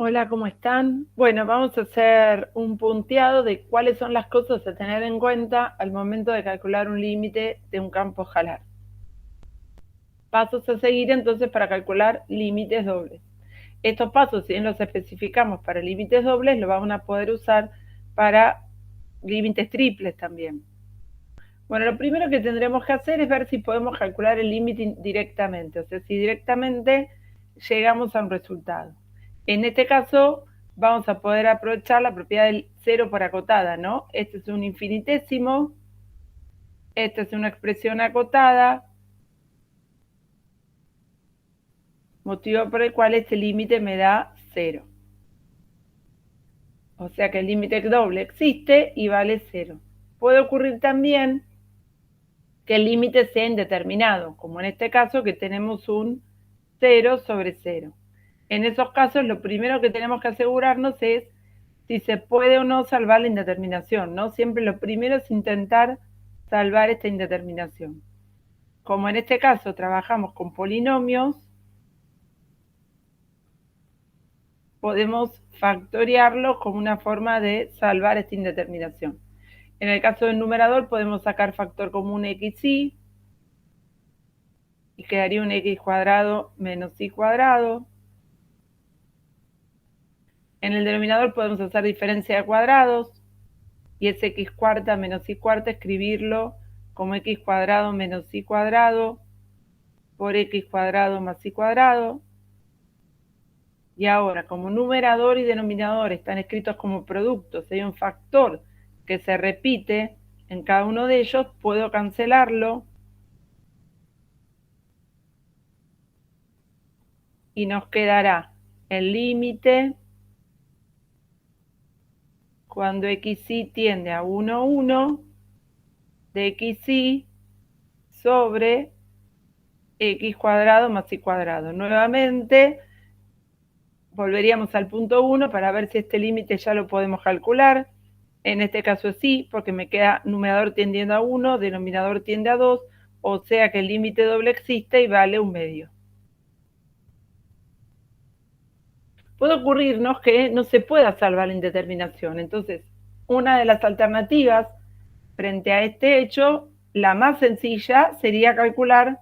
Hola, ¿cómo están? Bueno, vamos a hacer un punteado de cuáles son las cosas a tener en cuenta al momento de calcular un límite de un campo escalar. Pasos a seguir entonces para calcular límites dobles. Estos pasos, si bien los especificamos para límites dobles, los vamos a poder usar para límites triples también. Bueno, lo primero que tendremos que hacer es ver si podemos calcular el límite directamente, o sea, si directamente llegamos a un resultado. En este caso, vamos a poder aprovechar la propiedad del cero por acotada, ¿no? Este es un infinitésimo, esta es una expresión acotada, motivo por el cual este límite me da cero. O sea que el límite doble existe y vale cero. Puede ocurrir también que el límite sea indeterminado, como en este caso que tenemos un 0 sobre 0. En esos casos, lo primero que tenemos que asegurarnos es si se puede o no salvar la indeterminación, ¿no? Siempre lo primero es intentar salvar esta indeterminación. Como en este caso trabajamos con polinomios, podemos factoriarlos como una forma de salvar esta indeterminación. En el caso del numerador podemos sacar factor común xy y quedaría un x cuadrado menos y cuadrado. En el denominador podemos hacer diferencia de cuadrados y es x cuarta menos y cuarta, escribirlo como x cuadrado menos y cuadrado por x cuadrado más y cuadrado. Y ahora, como numerador y denominador están escritos como productos, hay un factor que se repite en cada uno de ellos, puedo cancelarlo y nos quedará el límite cuando xy tiende a 1, 1 de xy sobre x cuadrado más y cuadrado. Nuevamente, volveríamos al punto 1 para ver si este límite ya lo podemos calcular. En este caso sí, porque me queda numerador tendiendo a 1, denominador tiende a 2, o sea que el límite doble existe y vale 1/2. Puede ocurrirnos que no se pueda salvar la indeterminación. Entonces, una de las alternativas frente a este hecho, la más sencilla sería calcular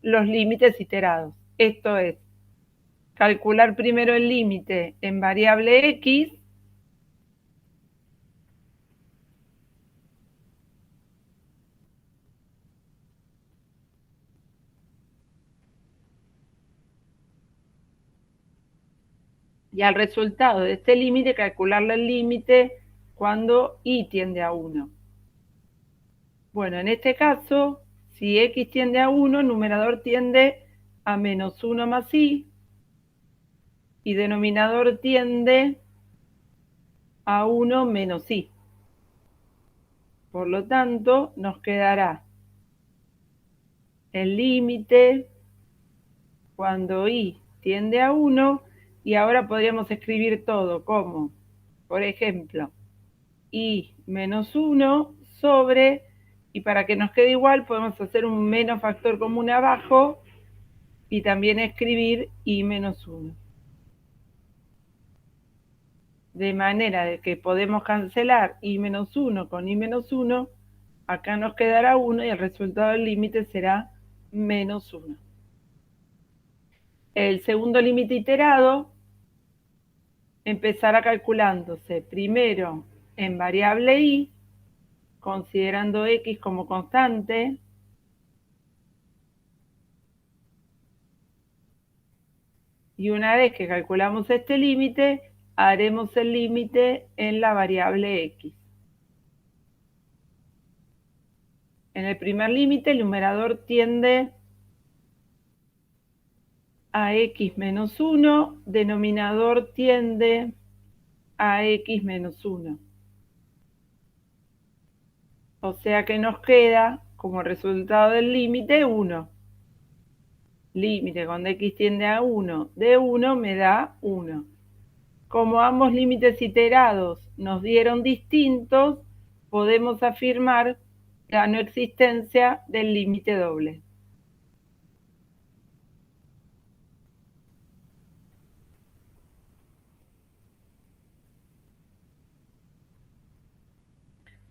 los límites iterados. Esto es, calcular primero el límite en variable x y al resultado de este límite calcularle el límite cuando y tiende a 1. Bueno, en este caso, si x tiende a 1, el numerador tiende a menos 1 más y denominador tiende a 1 menos y. Por lo tanto, nos quedará el límite cuando y tiende a 1 y ahora podríamos escribir todo como, por ejemplo, y menos 1 sobre, y para que nos quede igual podemos hacer un menos factor común abajo y también escribir y menos 1. De manera de que podemos cancelar y menos 1 con y menos 1, acá nos quedará 1 y el resultado del límite será menos 1. El segundo límite iterado empezará calculándose primero en variable y, considerando x como constante, y una vez que calculamos este límite, haremos el límite en la variable x. En el primer límite, el numerador tiende a x menos 1, denominador tiende a x menos 1. O sea que nos queda como resultado del límite 1. Límite cuando x tiende a 1 de 1 me da 1. Como ambos límites iterados nos dieron distintos, podemos afirmar la no existencia del límite doble.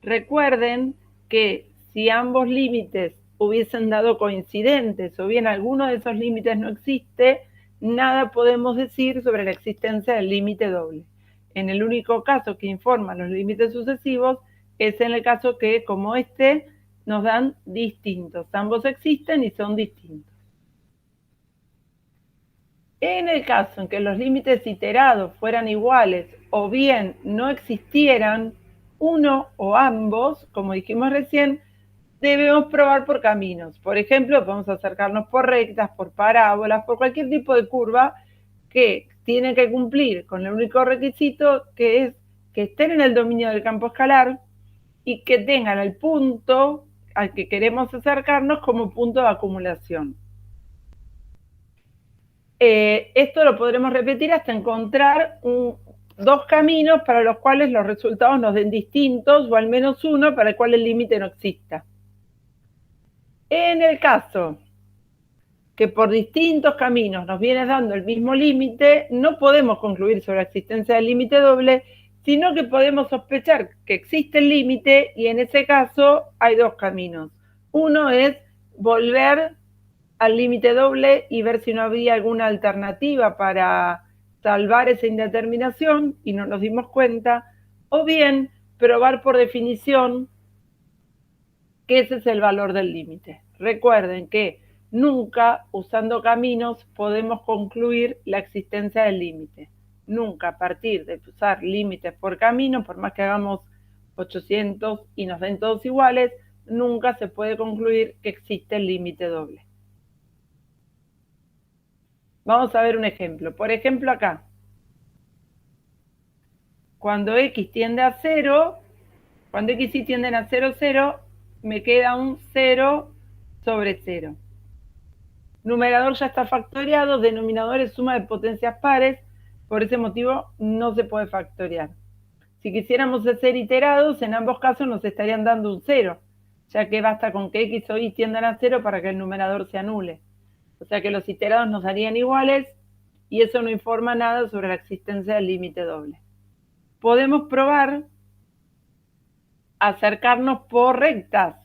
Recuerden que si ambos límites hubiesen dado coincidentes o bien alguno de esos límites no existe, nada podemos decir sobre la existencia del límite doble. En el único caso que informan los límites sucesivos es en el caso que, como este, nos dan distintos. Ambos existen y son distintos. En el caso en que los límites iterados fueran iguales o bien no existieran uno o ambos, como dijimos recién, debemos probar por caminos. Por ejemplo, podemos acercarnos por rectas, por parábolas, por cualquier tipo de curva que tiene que cumplir con el único requisito que es que estén en el dominio del campo escalar y que tengan el punto al que queremos acercarnos como punto de acumulación. Esto lo podremos repetir hasta encontrar dos caminos para los cuales los resultados nos den distintos o al menos uno para el cual el límite no exista. En el caso que por distintos caminos nos viene dando el mismo límite, no podemos concluir sobre la existencia del límite doble, sino que podemos sospechar que existe el límite y en ese caso hay dos caminos. Uno es volver al límite doble y ver si no había alguna alternativa para salvar esa indeterminación y no nos dimos cuenta, o bien probar por definición que ese es el valor del límite. Recuerden que nunca usando caminos podemos concluir la existencia del límite. Nunca a partir de usar límites por camino, por más que hagamos 800 y nos den todos iguales, nunca se puede concluir que existe el límite doble. Vamos a ver un ejemplo. Por ejemplo, acá. Cuando x tiende a 0, cuando x y tienden a 0, 0, me queda un 0 sobre 0. Numerador ya está factoriado, denominador es suma de potencias pares, por ese motivo no se puede factoriar. Si quisiéramos hacer iterados, en ambos casos nos estarían dando un 0, ya que basta con que x o y tiendan a 0 para que el numerador se anule. O sea que los iterados nos darían iguales y eso no informa nada sobre la existencia del límite doble. Podemos probar acercarnos por rectas,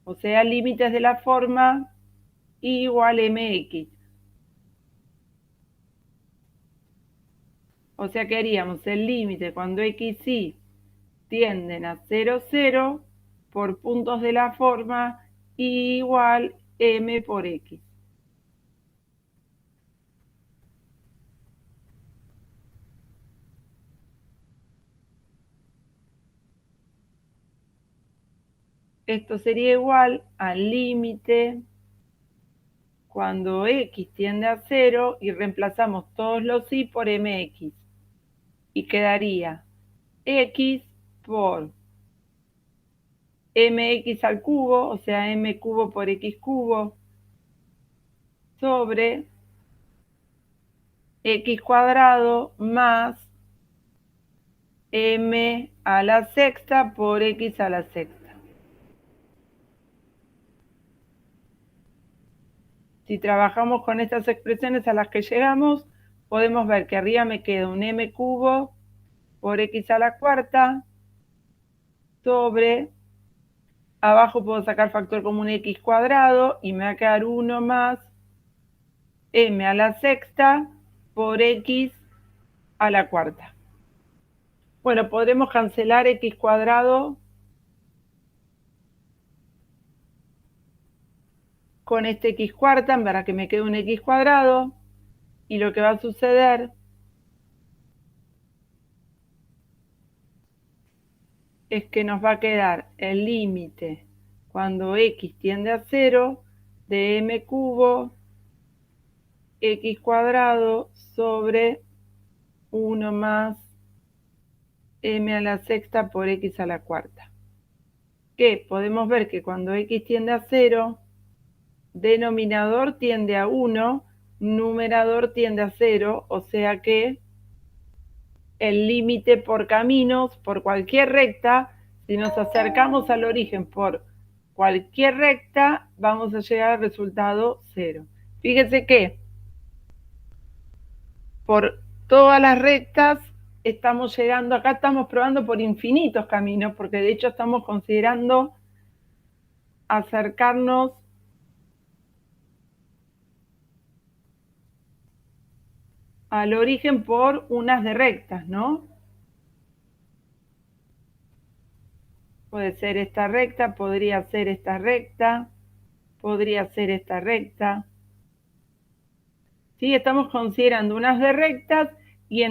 o sea, límites de la forma y igual mx. O sea que haríamos el límite cuando x y tienden a 0, 0 por puntos de la forma y igual m por x. Esto sería igual al límite cuando x tiende a 0 y reemplazamos todos los y por mx. Y quedaría x por mx al cubo, o sea, m cubo por x cubo, sobre x cuadrado más m a la sexta por x a la sexta. Si trabajamos con estas expresiones a las que llegamos, podemos ver que arriba me queda un m cubo por x a la cuarta sobre, abajo puedo sacar factor común x cuadrado y me va a quedar 1 más m a la sexta por x a la cuarta. Bueno, podremos cancelar x cuadrado con este x cuarta para que me quede un x cuadrado y lo que va a suceder es que nos va a quedar el límite cuando x tiende a 0 de m cubo x cuadrado sobre 1 más m a la sexta por x a la cuarta. Que podemos ver que cuando x tiende a 0, denominador tiende a 1, numerador tiende a 0, o sea que el límite por caminos, por cualquier recta, si nos acercamos al origen por cualquier recta, vamos a llegar al resultado 0. Fíjense que por todas las rectas estamos llegando, acá estamos probando por infinitos caminos, porque de hecho estamos considerando acercarnos al origen por unas de rectas, ¿no? Puede ser esta recta, podría ser esta recta, podría ser esta recta. ¿Sí? Estamos considerando unas de rectas y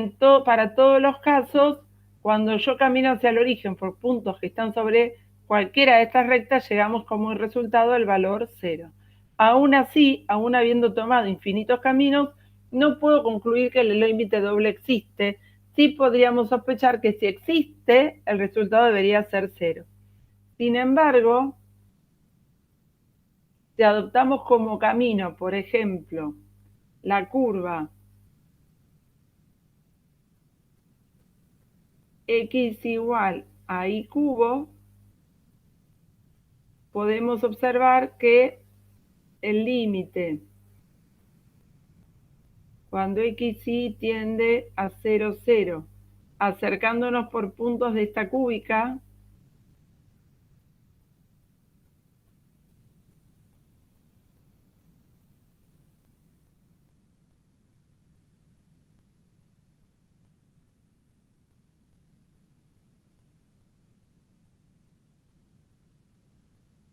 para todos los casos, cuando yo camino hacia el origen por puntos que están sobre cualquiera de estas rectas, llegamos como resultado al valor 0. Aún así, aún habiendo tomado infinitos caminos, no puedo concluir que el límite doble existe. Sí podríamos sospechar que si existe, el resultado debería ser 0. Sin embargo, si adoptamos como camino, por ejemplo, la curva x igual a y cubo, podemos observar que el límite cuando xy tiende a 0, 0, acercándonos por puntos de esta cúbica,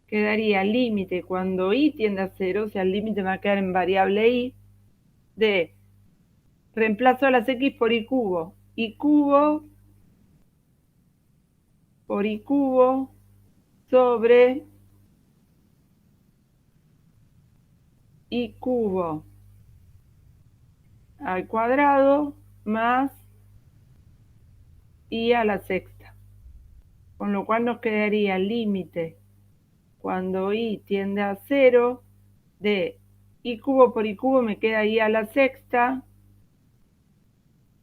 quedaría el límite cuando y tiende a 0, o sea, el límite va a quedar en variable y, de reemplazo a las x por y cubo por y cubo sobre y cubo al cuadrado más y a la sexta. Con lo cual nos quedaría el límite cuando y tiende a 0 de y cubo por y cubo me queda y a la sexta.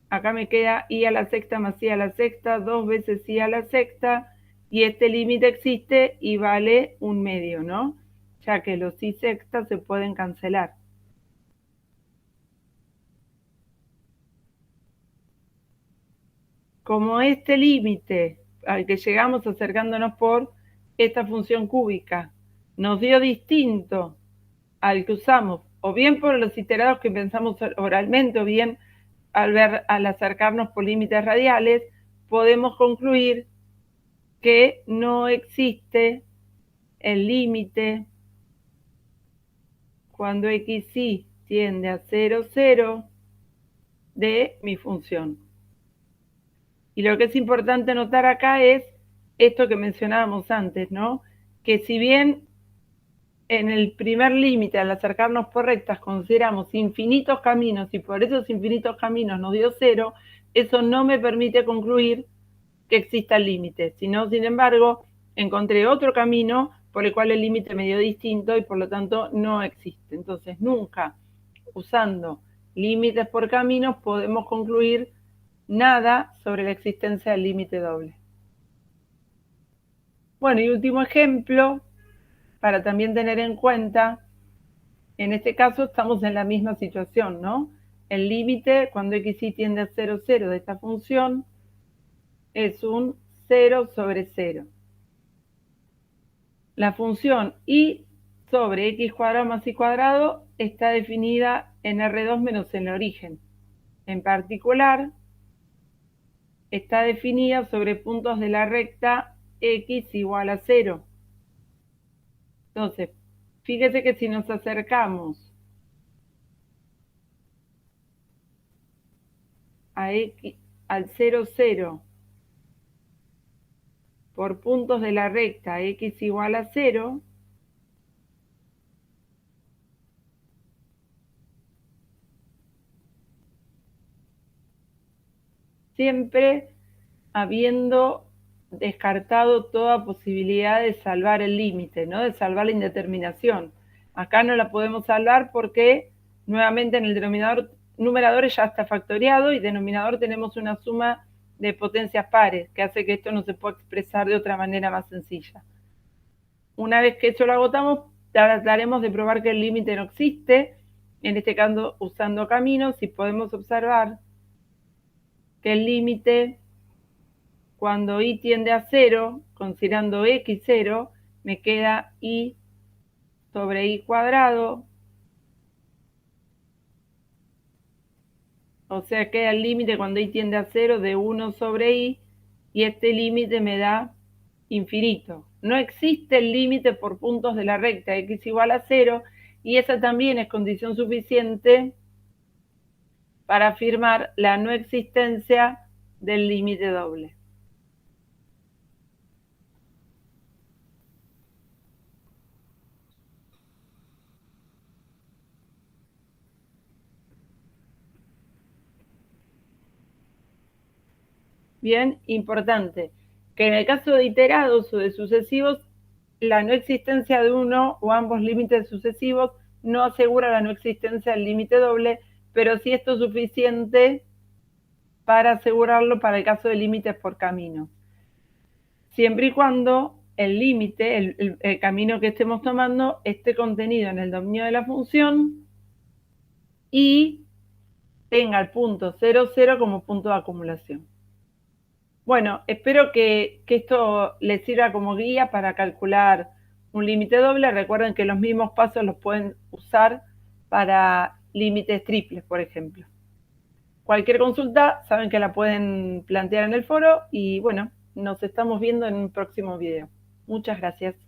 Acá me queda y a la sexta más y a la sexta, 2 veces y a la sexta, y este límite existe y vale 1/2, ¿no? Ya que los y sextas se pueden cancelar. Como este límite al que llegamos acercándonos por esta función cúbica nos dio distinto al que usamos, o bien por los iterados que pensamos oralmente, o bien al acercarnos por límites radiales, podemos concluir que no existe el límite cuando xy tiende a 0, 0 de mi función. Y lo que es importante notar acá es esto que mencionábamos antes, ¿no? Que si bien en el primer límite, al acercarnos por rectas, consideramos infinitos caminos y por esos infinitos caminos nos dio 0, eso no me permite concluir que exista el límite, sino, sin embargo, encontré otro camino por el cual el límite me dio distinto y por lo tanto no existe. Entonces, nunca usando límites por caminos podemos concluir nada sobre la existencia del límite doble. Bueno, y último ejemplo, para también tener en cuenta, en este caso estamos en la misma situación, ¿no? El límite cuando xy tiende a 0, 0 de esta función es un 0 sobre 0. La función y sobre x cuadrado más y cuadrado está definida en R2 menos en el origen. En particular, está definida sobre puntos de la recta x igual a 0. Entonces, fíjese que si nos acercamos a x, al 0, 0 por puntos de la recta x igual a 0, siempre habiendo descartado toda posibilidad de salvar el límite, ¿no? De salvar la indeterminación. Acá no la podemos salvar porque nuevamente en el denominador, numerador ya está factoriado y denominador tenemos una suma de potencias pares que hace que esto no se pueda expresar de otra manera más sencilla. Una vez que eso lo agotamos, trataremos de probar que el límite no existe, en este caso usando caminos, y podemos observar que el límite cuando y tiende a 0, considerando x 0, me queda y sobre y cuadrado, o sea, queda el límite cuando y tiende a 0 de 1 sobre y este límite me da infinito. No existe el límite por puntos de la recta x igual a 0 y esa también es condición suficiente para afirmar la no existencia del límite doble. Bien, importante, que en el caso de iterados o de sucesivos, la no existencia de uno o ambos límites sucesivos no asegura la no existencia del límite doble, pero sí esto es suficiente para asegurarlo para el caso de límites por camino. Siempre y cuando el límite, el camino que estemos tomando, esté contenido en el dominio de la función y tenga el punto 0, 0 como punto de acumulación. Bueno, espero que esto les sirva como guía para calcular un límite doble. Recuerden que los mismos pasos los pueden usar para límites triples, por ejemplo. Cualquier consulta, saben que la pueden plantear en el foro y bueno, nos estamos viendo en un próximo video. Muchas gracias.